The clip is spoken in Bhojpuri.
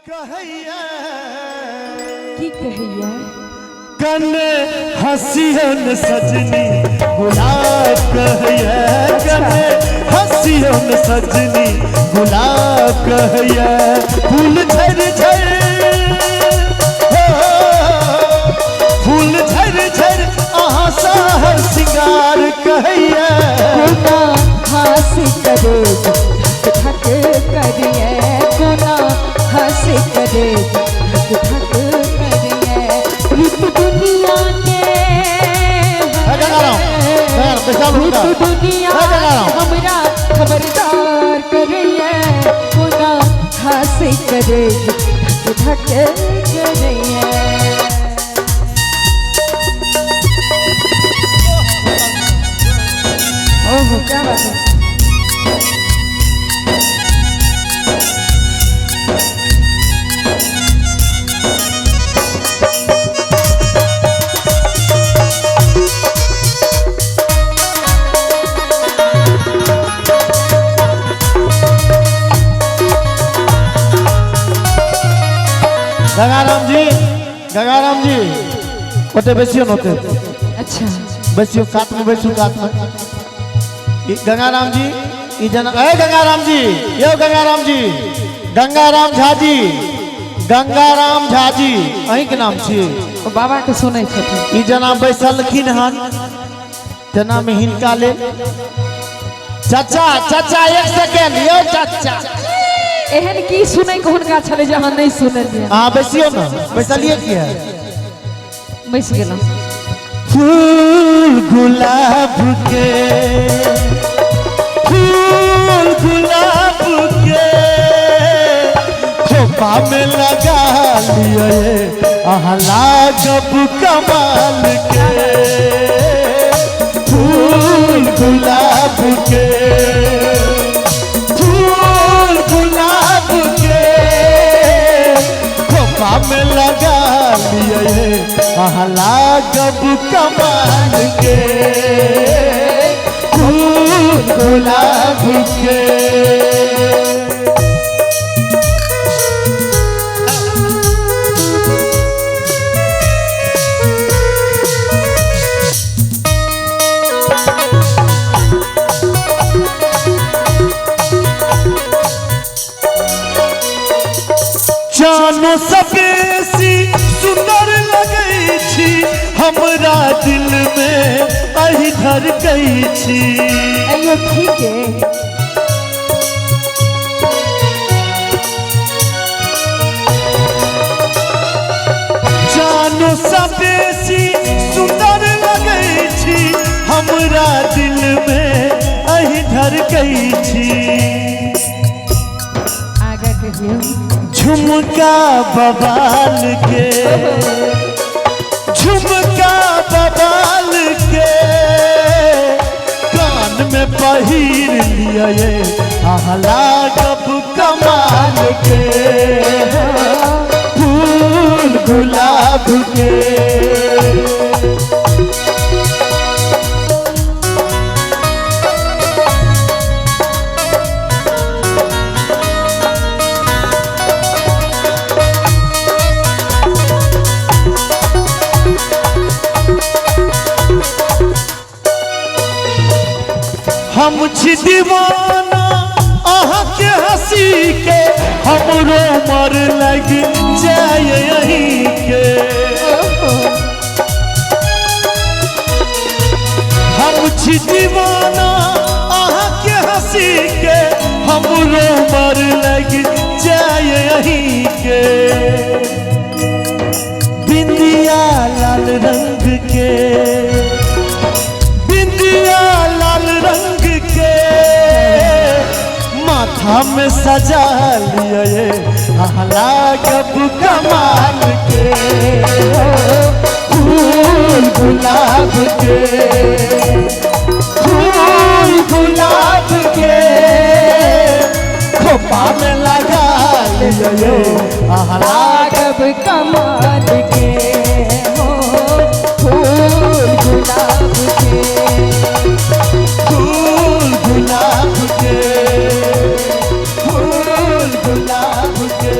कहैया की कहैया कन हसियन सजनी गुलाब कहैया कन हसियन सजनी गुलाब कहैया फूल झर झर फूल झर झर आहा साहर सिंगार कहैया कोना हंस करे धक करिए कोना हंस करे धक करिए रूप दुनिया के रूप दुनिया हमरा खबरदार करिए कोना हंस करे धक करिए। ओहो क्या बात है। गंगाराम जी ओते बैसियो नोते अच्छा बैसियो कात में बैसू कात में गंगाराम जी ई जना ए गंगाराम जी यो गंगाराम जी गंगाराम झा जी अहीं के नाम छी ओ बाबा के सुनै छथिन ई जना बैसलखिन हन जना में हिनका ले चाचा एक सेकंड यो चाचा एहन की सुनै के हुनका छले जे अहाँ नहीं सुनलिए हां बैसियो ना बैसलिए किया बैस गेलौं फूल गुलाब के खोपा में लगा लिए अहला जब कमाल के फूल गुलाब के खोपा में लगा लिए अहला जब कमाल के फूल गुलाब के। जानो सबेसी सुंदर लगई छी हमरा दिल में अहि धर गई छी अयो ठीक है जानो सबेसी सुंदर लगई छी हमरा दिल में अहि धर गई छी आगे कहियो झुमका बवाल के कान में पहिर लिए आहला कब कमाल के फूल गुलाब के। हम छी दीवाना अहाँ के हंसी के हमरो मर लग जाए यहीं के हम छी दीवाना अहाँ के हंसी के हमरो मर लग जाए यहीं के बिंदिया लाल रंग के माथा में सजा लिए आहला कब कमाल के फूल गुलाब के खोपा में लगा लिए आहला कब कमाल के हो फूल गुलाब के फूल गुलाब के फूल गुलाब के।